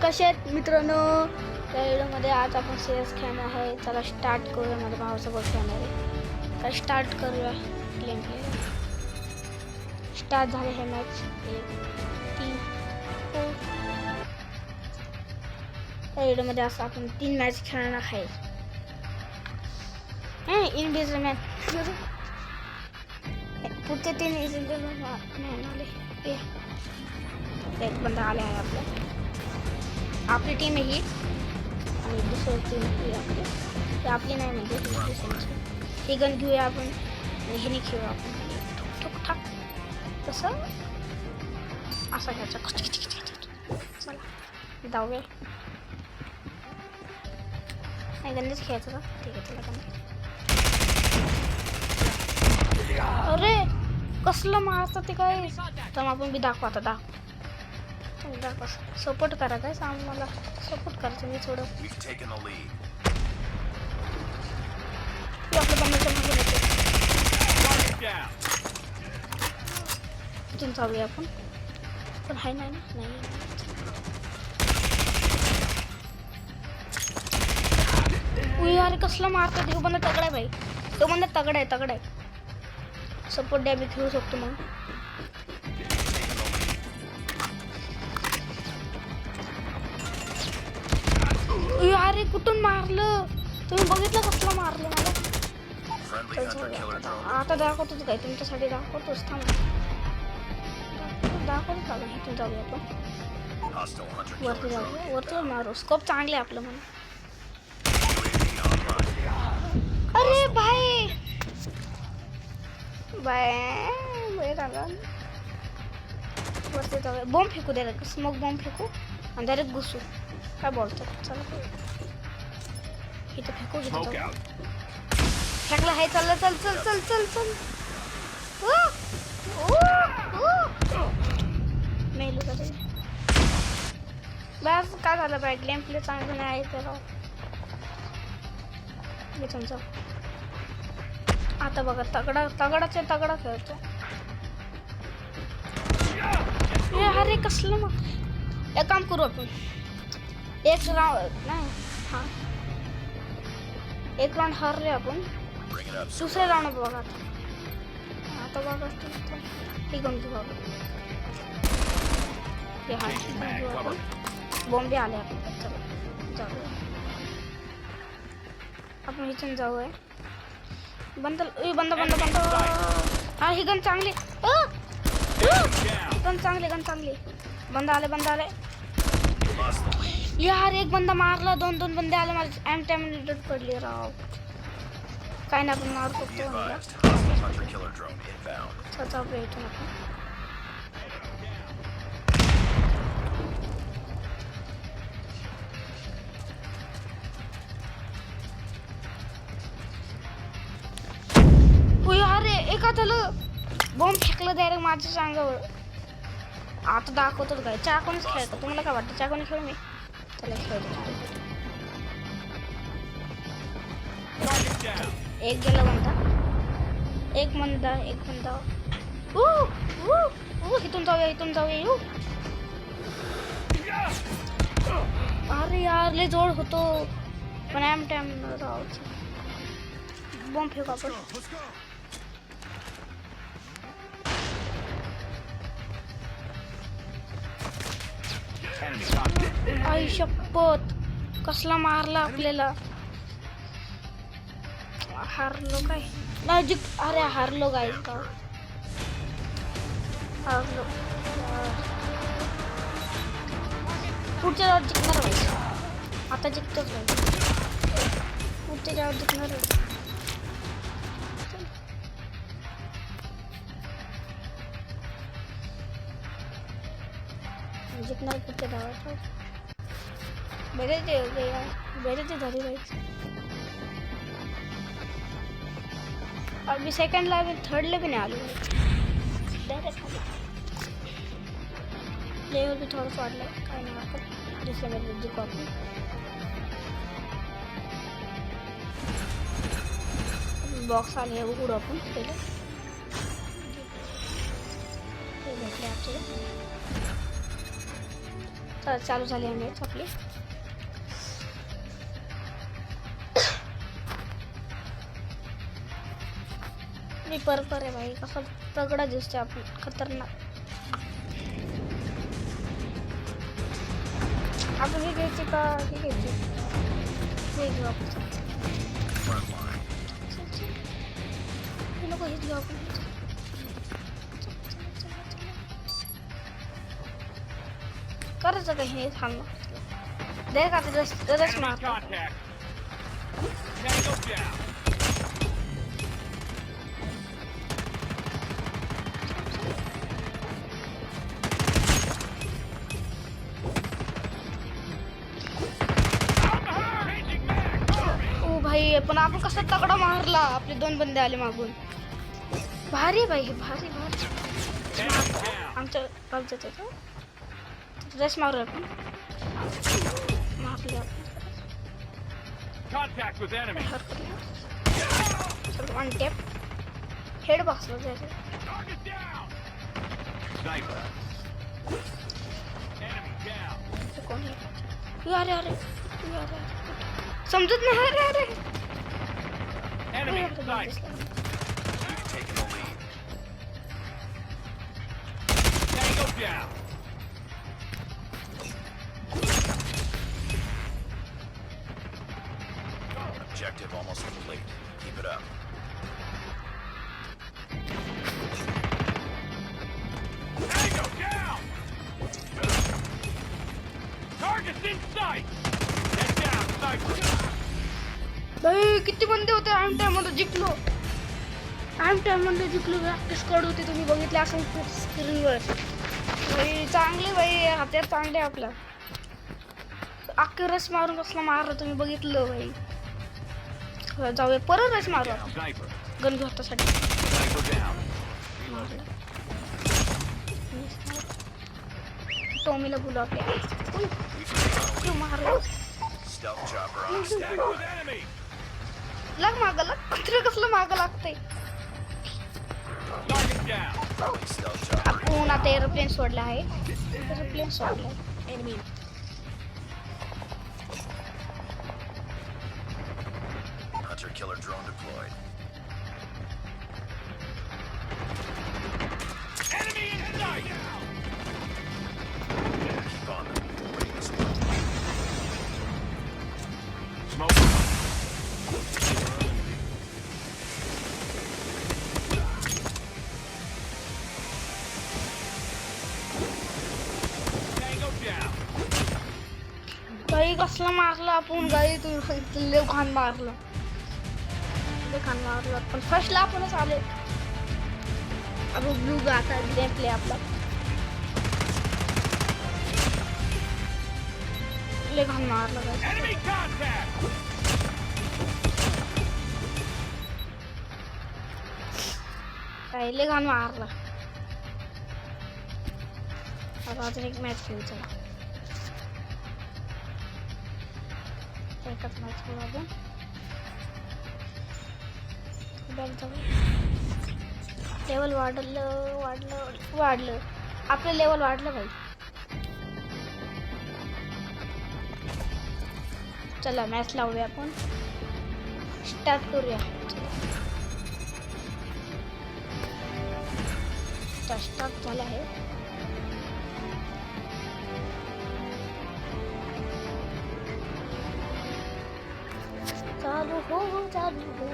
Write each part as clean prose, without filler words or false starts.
कसे आहेत मित्रांनो, त्या व्हिडिओमध्ये आज आपण CS खेळणार आहे. चला स्टार्ट करूया. माझ्या भावासोबत खेळणार आहे. तर स्टार्ट करूया गेम प्ले. स्टार्ट झाले हे मॅच. 1 3 4. त्या व्हिडिओमध्ये असं आपण 3 मॅच खेळणार आहे. इंडियाचं मॅच पुढचे 3 आले. एक बंदा आले आहे आपली टीम आहे ही आणि दुसरी टीम ही आपली नाही म्हणजे दुसऱ्यांची. ही गन घेऊया आपण आणि हे नाही खेळू आपण. ठोक ठाक तसं असा घ्यायचा. चला जाऊया. नाही गंदीच खेळायचं का? ठीक आहे चला गंदी. अरे कसलं मारतं ते काय. तर आपण बी दाखवा आता दाखवा. सपोर्ट करा काय सांग मला. सपोर्ट करायचं मी थोडं. आपल्या बंदाच्या मागे इथून चालूया आपण. पण हाय नाही ना नाही. अरे कसला मारतो तो बंदा. तगडा आहे भाई. तो बंदा तगडा आहे. सपोर्ट द्या मी खेळू शकतो मग. अरे कुठून मारलं तुम्ही बघितलं. कसलं मारलं मला. आता दाखवतोच काय तुमच्यासाठी. दाखवतोच थांबा. दाखवतो चालू. इथून जाऊया आपण. वरती जाऊया. वरती मारू. स्कोप चांगले आपलं म्हणून. अरे भाई बाय झाला. वरती जाऊया. बॉम्ब फेकू द्या. स्मोक बॉम्ब फेकू आणि डायरेक्ट घुसू. काय बोलतात. चला इथं फेकू. फेकला आहे. चल चल चल चल चल चल. मेलू का ते. बस काय झालं बाय. गेम प्ले चांगलं नाही आहे तर इथून जाऊ. आता बघा तगडा खेळतो. अरे कसलं मग. एक काम करू आपण. एक राऊंड नाही. हां एक राऊंड हारले आपण. दुसरे राऊंड बघा आता बघा. हे गम घेऊ आपण. हे हा बॉम्बे आले आपण. चला जाऊया आपण. इथून जाऊया. बंद हा. ही गन चांगली. गन चांगली. बंद आले. यार एक बंदा मारला. दोन बंदे आले. मला एम टाइम लूट पडली राव. काय ना आपण मारू शकतो. इथून आपण. अरे एका झालं. बॉम्ब फेकलं डायरेक्ट माझ्या अंगावर. आता दाखवतो काय. चाकूनच खेळतो. तुम्हाला काय वाटतं. चाकून खेळू मी. चला खेळतो. एक गेला बंदा. एक बंदा. इथून जाऊया. अरे यार लय जोड होतो. पण एम टाइम राहायचं. बॉम्ब फेकू आपण. आई शपथ कसला मारला आपल्याला. हारलो काय नाही. अरे हारलो काय का. हारलो. पुढच्या राऊंड जिंकणार व्हायचं. आता जिंकतोच व्हायचं. पुढच्या राऊंड जिंकणार व्हायचं. जितना पुढच्या धावायचं. बरेच झाली जायचं. अभी सेकंडला अभी थर्डला भी नाही आलो. डायरेक्ट लेवल भी थोडंसं वाढलं. काय नाही आपण दुसऱ्या मॅच जिंकू आपण. बॉक्स आले उघडू आपण. पहिले भेटले आपल्याला. चालू झाली आहे मॅच आपली. मी पर आहे भाई, कसा तगडा दिसतोय आपण, खतरनाक. आपण हे घ्यायचे का हे घ्यायचे, हे घेऊ आपण. हे नको, हेच घेऊ आपण. करायचं का हे थांबलं देख आता रस मारतो. ओ भाई पण आपण कसा तगडा मारला, आपले 2 बंदे आले मागून. भारी भाई, भारी भारी. आमच्या गावचं होतं रस मारू आपण. मारले आपण. वन टॅप हेड बसला त्याचे. कोण अरे अरे अरे समजत नाही. अरे अरे Objective almost complete. Keep it up. Tango down! Target's in sight! Get down, sniper! भाई किती बंदे होते. आम टाइम मध्ये जिंकलो. प्रॅक्टिस स्क्वॉड होते, तुम्ही बघितले असेल स्क्रीनवर. भाई चांगले भाई, हात्यात चांगले आपला. अख्खे रस मारून कसला मारलं तुम्ही बघितलं भाई. जाऊया परत रस मारू गन घेण्यासाठी. टॉमीला बोलू आपल्या. मारलं लाग मागं लाग. कुत्रे कसलं मागं लागतंय. आपण आता एरोप्लेन सोडला आहे. एरोप्लेन सोडला enemy. Hunter killer drone deployed. Enemy in sight! Keep on them. Waiting to smoke. Smoke. Tango down. गाई कसला मारला आपण. गाई तुम्ही लेव खान मारलं. खान मारलं पण फर्स्टला आपणच आले. अब ब्लू आता गेम प्ले आपला. ले खान मारलं Enemy contact! काय ले खान मारलं. आता अजून एक मॅच खेळू. चला एकच मॅच खेळू आपण. लेवल वाढलं आपलं लेवल वाढलं भाई. चला मॅच लावूया आपण. स्टार्ट करूया. स्टार्ट झालं आहे. चालू हो.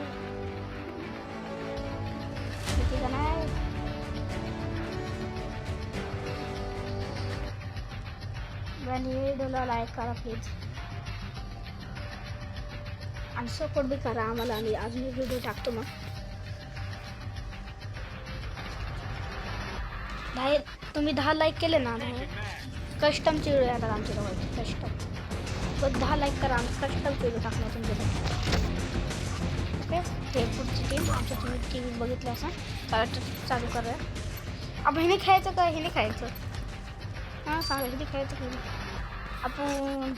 व्हिडिओला लाईक करा प्लीज आणि सपोर्ट बी करा आम्हाला. आम्ही अजून व्हिडिओ टाकतो. मग तुम्ही 10 लाईक केले ना. कस्टमची व्हिडिओ येतात आमच्याजवळ. कस्टम बस 10 लाईक करा. आम्ही कस्टम व्हिडिओ टाकणार तुमच्यासाठी. ओके हे पुढची टीम आमच्या टीम बघितली असं. चालू करूया. अब हिने खायचं का हिने खायचं. हां सांगा हिने खायचं का आपण.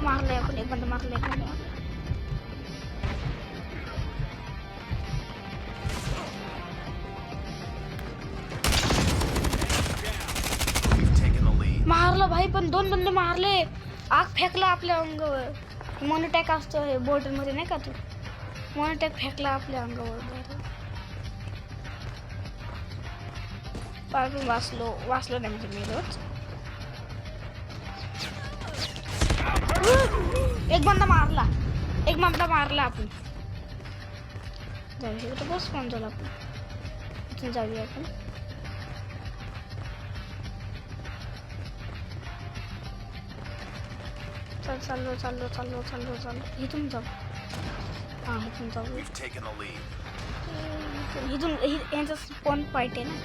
मारलंय आपण. एक बंद मारलंय. भाई पण 2 बंद मारले. आग फेकला आपल्या अंगावर. मोनोटॅक असतो हे बॉर्डरमध्ये नाही का तू, मोनोटॅक फेकला आपल्या अंगावर. पण वाचलो नाही म्हणजे मेलोच. एक बंदा मारला आपण. जाऊया तर बस फोन झाला आपण इथून जाऊया आपण. चाललो इथून जाऊ. हा इथून जाऊ. इथून यांचा स्पॉन पॉइंट आहे ना.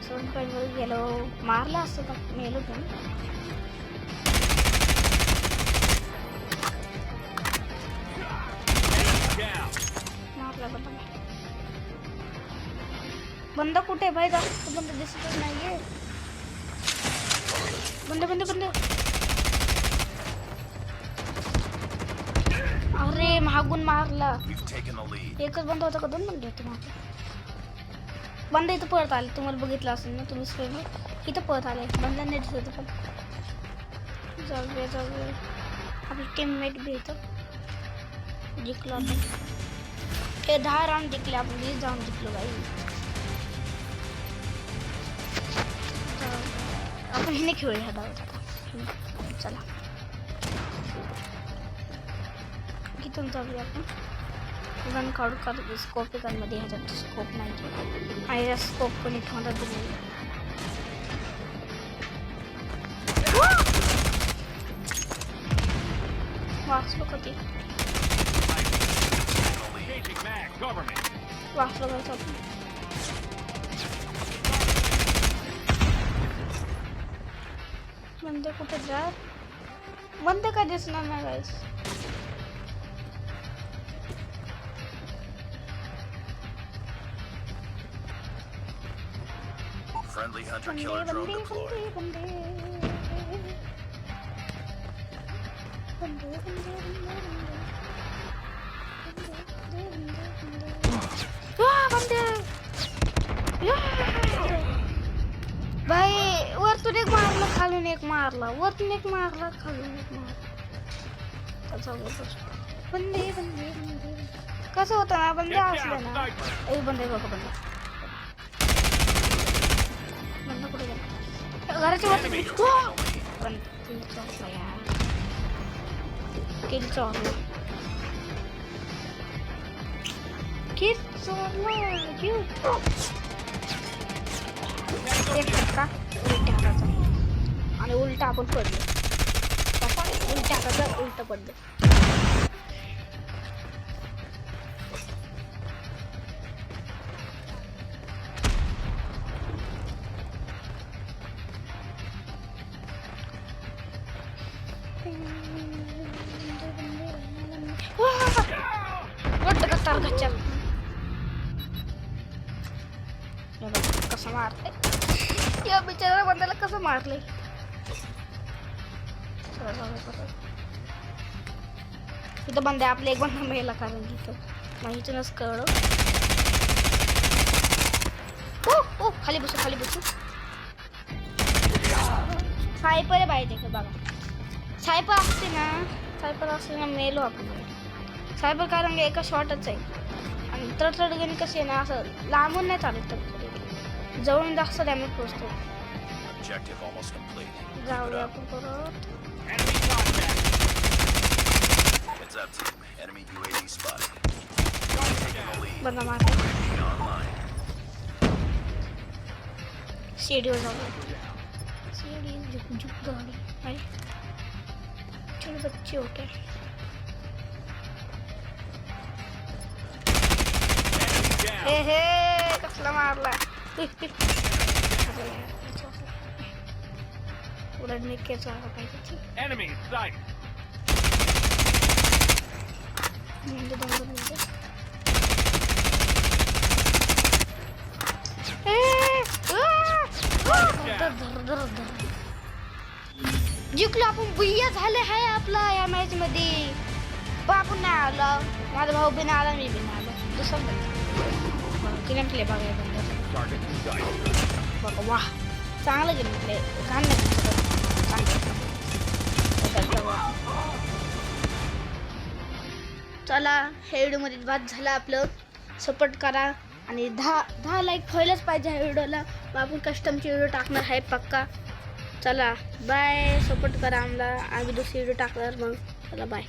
स्पॉन पॉइंट वर गेलो. मारला असतो का मेलो पण. मारला बंदा कुठे भाई? जास्त बंद दिसतच नाहीये. बंद अरे मागून मारला. एकच बंद होता का 2 बंद होते मागे? बंद इथं पळत आले. तुम्हाला बघितलं असेल ना तुम्ही स्क्रीनवर. इथं पळत आले. बंद नाही दिसत पण. जाऊया आपली टीममेट भी इथं जिंकलो आपण. हे 10 राऊंड जिंकले आपण. 20 राऊंड जिंकलो भाई. आपण हिने खेळूया धावत आता. चला इथून जाऊया आपण. गन काढू. स्कोप गनमध्ये ह्याच्यात स्कोप नाही आणि या स्कोप पण इथं दिले. वाचलो कधी वाचलो कसं आपण. बंदे कुठे जा? बंदे काय दिसणार नाही गाईस. Friendly hunter-killer drone deployed. भाई वरतून एक मारला, खालून एक मारला, वरतून एक मारला, खालून एक मारला. बंदे कसं होतं ना बंदे असले ना. एक बंदे बघा बंद कुठे गेला? घराच्या वरती पण किल चोरला एक धक्का उलट्या हाताचा आणि उलटा आपण पडलो. उलट्या हाताचा उलट पडलो. कसं मारले या बिचारा बंदाला, कसं मारले. इथं बंदे आपले एक बंदा मेला कारण इथं मग इथूनच कळलं. हो खाली बसू. सायपर पाहिजे का बघा. सायपर असते ना मेलो आपण. सायपर कारण एका शॉटच आहे आणि तडतड गेली कशी आहे ना असं लांबून नाही चालत. तर जवळून जास्त डॅमेज पोहोचतो. जाऊया आपण परत. बंदा मारतो. सीडीवर जाऊया. सीडी झुक गाडी आहे. छोटे बच्चे होते. हे कसला मारला. उडने के चाला पाहिजे. Enemy in sight. जिंकलो आपण. बुय्या झाले आहे आपला या मॅच मध्ये. आपण नाही आला, माझा भाऊ बी नाही आला, मी बी नाही आला. दुसरं किती प्ले बघायला. Target in sight. बघा वा चांगलं गेम प्ले घाण नाही चांगलं चला हे व्हिडिओमध्ये बाद झालं आपलं सपोर्ट करा आणि 10 लाईक व्हायलाच पाहिजे ह्या व्हिडिओला मग आपण कस्टमची व्हिडिओ टाकणार आहे पक्का चला बाय सपोर्ट करा आम्हाला आम्ही दुसरी व्हिडिओ टाकणार मग चला बाय